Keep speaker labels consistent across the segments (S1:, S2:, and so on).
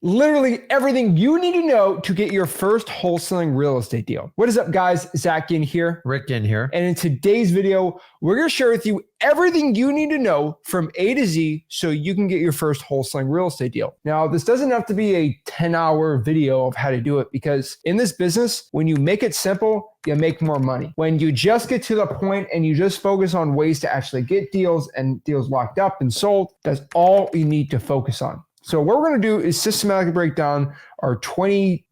S1: Literally everything you need to know to get your first wholesaling real estate deal. What is up, guys? Zach Ginn here.
S2: Rick Ginn here.
S1: And in today's video, we're going to share with you everything you need to know from A to Z so you can get your first wholesaling real estate deal. Now, this doesn't have to be a 10-hour video of how to do it, because in this business, when you make it simple, you make more money. When you just get to the point and you just focus on ways to actually get deals and deals locked up and sold, that's all you need to focus on. So what we're going to do is systematically break down our 30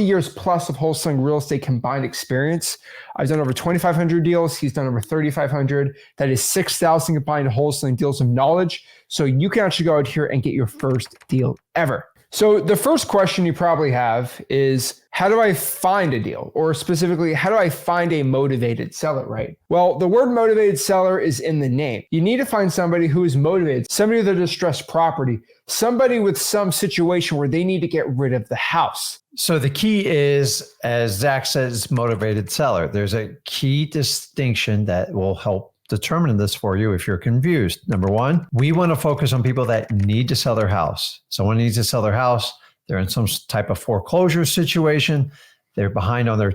S1: years plus of wholesaling real estate combined experience. I've done over 2,500 deals. He's done over 3,500. That is 6,000 combined wholesaling deals of knowledge. So you can actually go out here and get your first deal ever. So the first question you probably have is, how do I find a deal? Or specifically, how do I find a motivated seller, right? Well, the word motivated seller is in the name. You need to find somebody who is motivated, somebody with a distressed property, somebody with some situation where they need to get rid of the house.
S2: So the key is, as Zach says, motivated seller. There's a key distinction that will help determine this for you if you're confused. Number one, we want to focus on people that need to sell their house. Someone needs to sell their house. They're in some type of foreclosure situation. They're behind on their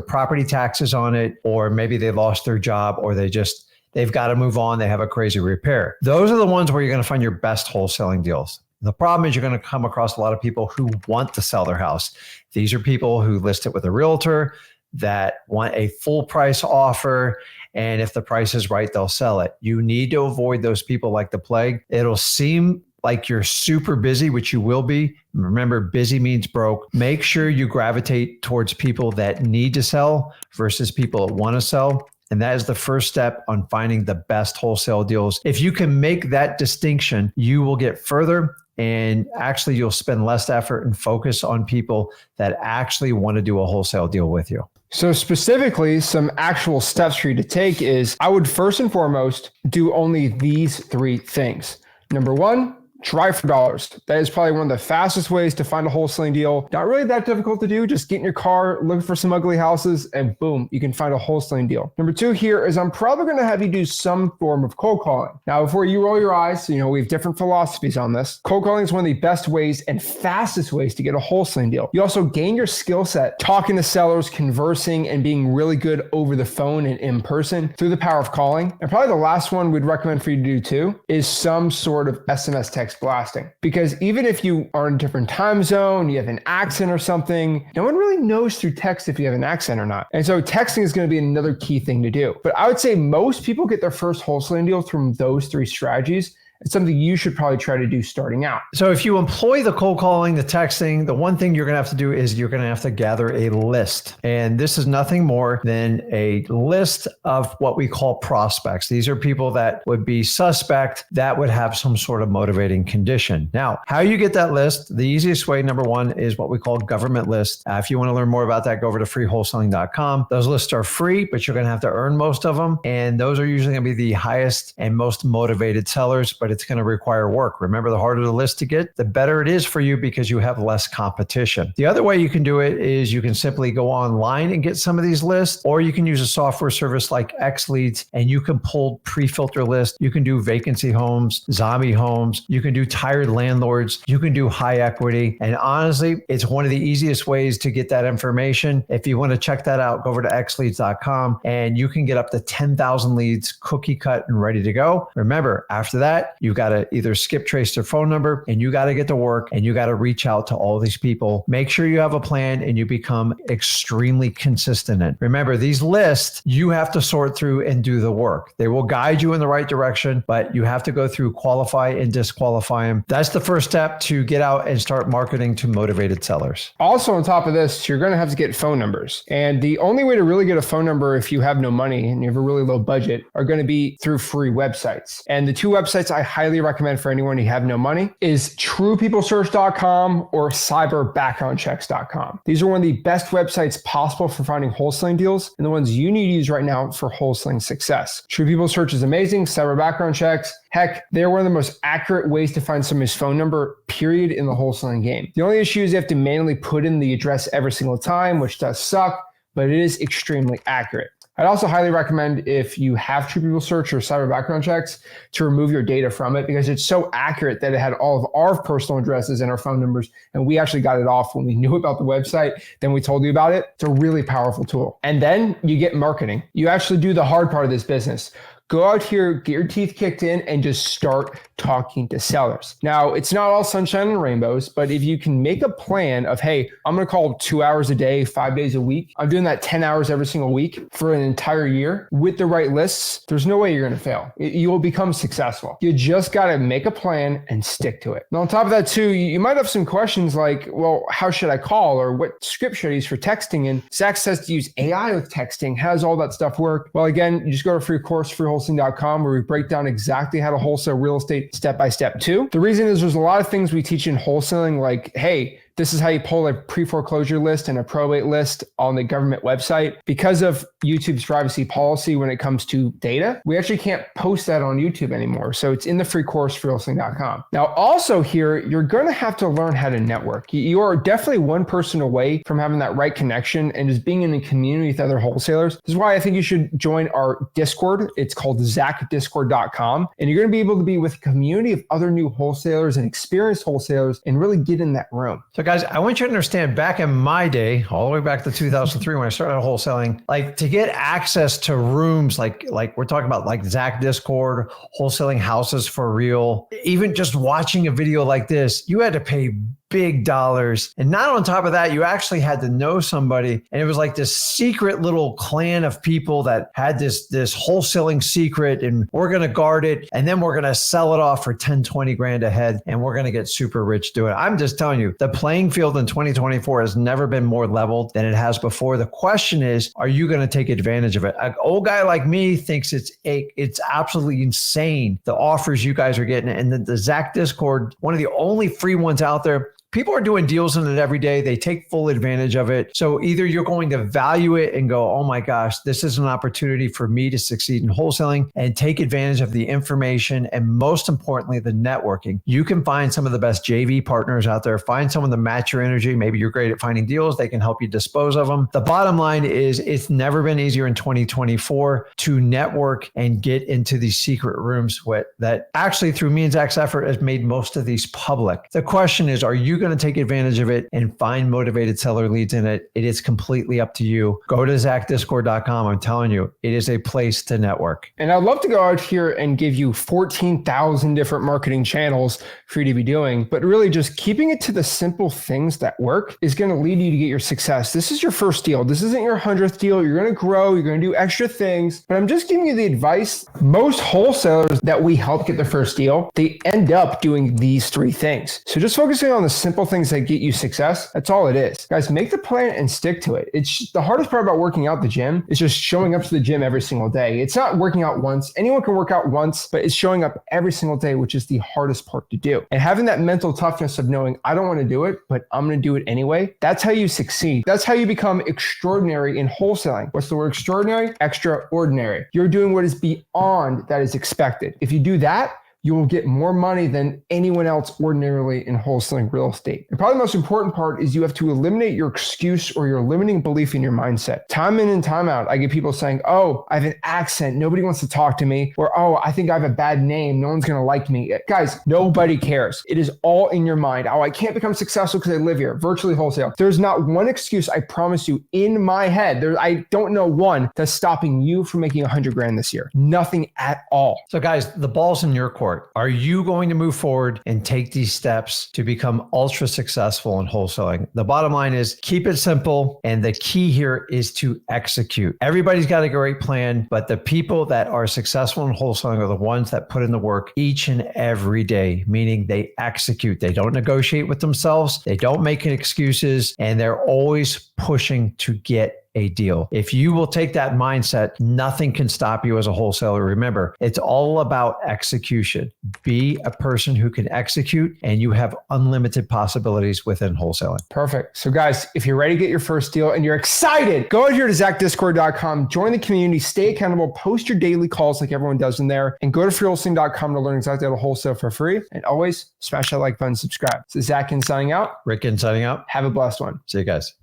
S2: property taxes on it, or maybe they lost their job, or they've got to move on. They have a crazy repair. Those are the ones where you're going to find your best wholesaling deals. The problem is you're going to come across a lot of people who want to sell their house. These are people who list it with a realtor that want a full price offer. And if the price is right, they'll sell it. You need to avoid those people like the plague. It'll seem like you're super busy, which you will be. Remember, busy means broke. Make sure you gravitate towards people that need to sell versus people that want to sell. And that is the first step on finding the best wholesale deals. If you can make that distinction, you will get further, and actually you'll spend less effort and focus on people that actually want to do a wholesale deal with you.
S1: So specifically, some actual steps for you to take is, I would first and foremost do only these three things. Number one, drive for dollars. That is probably one of the fastest ways to find a wholesaling deal. Not really that difficult to do. Just get in your car, look for some ugly houses, and boom, you can find a wholesaling deal. Number two here is, I'm probably going to have you do some form of cold calling. Now, before you roll your eyes, we have different philosophies on this. Cold calling is one of the best ways and fastest ways to get a wholesaling deal. You also gain your skill set talking to sellers, conversing, and being really good over the phone and in person through the power of calling. And probably the last one we'd recommend for you to do too is some sort of SMS text blasting. Because even if you are in a different time zone, you have an accent or something, no one really knows through text if you have an accent or not. And so texting is going to be another key thing to do. But I would say most people get their first wholesaling deal from those three strategies. It's something you should probably try to do starting out.
S2: So if you employ the cold calling, the texting, the one thing you're going to have to do is you're going to have to gather a list. And this is nothing more than a list of what we call prospects. These are people that would be suspect, that would have some sort of motivating condition. Now, how you get that list, the easiest way, number one, is what we call government list. If you want to learn more about that, go over to freewholesaling.com. Those lists are free, but you're going to have to earn most of them. And those are usually going to be the highest and most motivated sellers, but it's going to require work. Remember, the harder the list to get, the better it is for you because you have less competition. The other way you can do it is you can simply go online and get some of these lists, or you can use a software service like XLeads and you can pull pre-filter lists. You can do vacancy homes, zombie homes. You can do tired landlords. You can do high equity. And honestly, it's one of the easiest ways to get that information. If you want to check that out, go over to xleads.com and you can get up to 10,000 leads cookie cut and ready to go. Remember, after that, you got to either skip trace their phone number and you got to get to work and you got to reach out to all these people. Make sure you have a plan and you become extremely consistent in. Remember, these lists, you have to sort through and do the work. They will guide you in the right direction, but you have to go through qualify and disqualify them. That's the first step to get out and start marketing to motivated sellers.
S1: Also, on top of this, you're going to have to get phone numbers. And the only way to really get a phone number if you have no money and you have a really low budget are going to be through free websites. And the two websites I highly recommend for anyone who have no money is truepeoplesearch.com or cyberbackgroundchecks.com. These are one of the best websites possible for finding wholesaling deals and the ones you need to use right now for wholesaling success. True People Search is amazing. Cyber Background Checks, heck, they're one of the most accurate ways to find somebody's phone number, period, in the wholesaling game. The only issue is you have to manually put in the address every single time, which does suck, but it is extremely accurate. I'd also highly recommend, if you have True People Search or cyber background checks, to remove your data from it, because it's so accurate that it had all of our personal addresses and our phone numbers, and we actually got it off when we knew about the website. Then we told you about it. It's a really powerful tool. And then you get marketing. You actually do the hard part of this business. Go out here, get your teeth kicked in, and just start talking to sellers. Now, it's not all sunshine and rainbows, but if you can make a plan of, hey, I'm going to call 2 hours a day, 5 days a week. I'm doing that 10 hours every single week for an entire year with the right lists. There's no way you're going to fail. You will become successful. You just got to make a plan and stick to it. Now, on top of that too, you might have some questions like, well, how should I call, or what script should I use for texting? And Zach says to use AI with texting. How does all that stuff work? Well, again, you just go to free course, wholesaling.com, where we break down exactly how to wholesale real estate step by step too. The reason is there's a lot of things we teach in wholesaling, like, hey, this is how you pull a pre-foreclosure list and a probate list on the government website. Because of YouTube's privacy policy when it comes to data, we actually can't post that on YouTube anymore. So it's in the free course for wholesaling.com. Now, also here, you're going to have to learn how to network. You are definitely one person away from having that right connection and just being in a community with other wholesalers. This is why I think you should join our Discord. It's called ZachDiscord.com. And you're going to be able to be with a community of other new wholesalers and experienced wholesalers and really get in that room.
S2: So guys, I want you to understand, back in my day, all the way back to 2003 when I started wholesaling, like, to get access to rooms, like we're talking about, like Zach Discord, wholesaling houses for real, even just watching a video like this, you had to pay big dollars. And not on top of that, you actually had to know somebody. And it was like this secret little clan of people that had this wholesaling secret, and we're going to guard it. And then we're going to sell it off for 10, 20 grand a head. And we're going to get super rich doing it. I'm just telling you, the playing field in 2024 has never been more leveled than it has before. The question is, are you going to take advantage of it? An old guy like me thinks it's absolutely insane, the offers you guys are getting. And the Zach Discord, one of the only free ones out there. People are doing deals in it every day. They take full advantage of it. So either you're going to value it and go, oh my gosh, this is an opportunity for me to succeed in wholesaling and take advantage of the information, and most importantly, the networking. You can find some of the best JV partners out there. Find someone to match your energy. Maybe you're great at finding deals. They can help you dispose of them. The bottom line is, it's never been easier in 2024 to network and get into these secret rooms that actually, through me and Zach's effort, has made most of these public. The question is, are you going to take advantage of it and find motivated seller leads in it? It is completely up to you. Go to ZachDiscord.com. I'm telling you, it is a place to network.
S1: And I'd love to go out here and give you 14,000 different marketing channels for you to be doing, but really just keeping it to the simple things that work is going to lead you to get your success. This is your first deal. This isn't your 100th deal. You're going to grow. You're going to do extra things, but I'm just giving you the advice. Most wholesalers that we help get their first deal, they end up doing these three things. So just focusing on the simple things that get you success, that's all it is. Guys, make the plan and stick to it. It's the hardest part about working out the gym is just showing up to the gym every single day. It's not working out once. Anyone can work out once, but it's showing up every single day, which is the hardest part to do. And having that mental toughness of knowing, I don't want to do it, but I'm going to do it anyway. That's how you succeed. That's how you become extraordinary in wholesaling. What's the word extraordinary? Extraordinary. You're doing what is beyond that is expected. If you do that, you will get more money than anyone else ordinarily in wholesaling real estate. And probably the most important part is you have to eliminate your excuse or your limiting belief in your mindset. Time in and time out, I get people saying, oh, I have an accent. Nobody wants to talk to me. Or, oh, I think I have a bad name. No one's going to like me. Guys, nobody cares. It is all in your mind. Oh, I can't become successful because I live here. Virtually wholesale. There's not one excuse, I promise you, in my head. I don't know one that's stopping you from making 100 grand this year. Nothing at all.
S2: So guys, the ball's in your court. Are you going to move forward and take these steps to become ultra successful in wholesaling? The bottom line is, keep it simple. And the key here is to execute. Everybody's got a great plan, but the people that are successful in wholesaling are the ones that put in the work each and every day, meaning they execute. They don't negotiate with themselves. They don't make excuses, and they're always pushing to get a deal. If you will take that mindset, nothing can stop you as a wholesaler. Remember, it's all about execution. Be a person who can execute, and you have unlimited possibilities within wholesaling.
S1: Perfect. So guys, if you're ready to get your first deal and you're excited, go out here to ZachDiscord.com, join the community, stay accountable, post your daily calls like everyone does in there, and go to freewholesaling.com to learn exactly how to wholesale for free. And always smash that like button, subscribe. This is Zach Ginn signing out.
S2: Rick Ginn signing out.
S1: Have a blessed one.
S2: See you guys.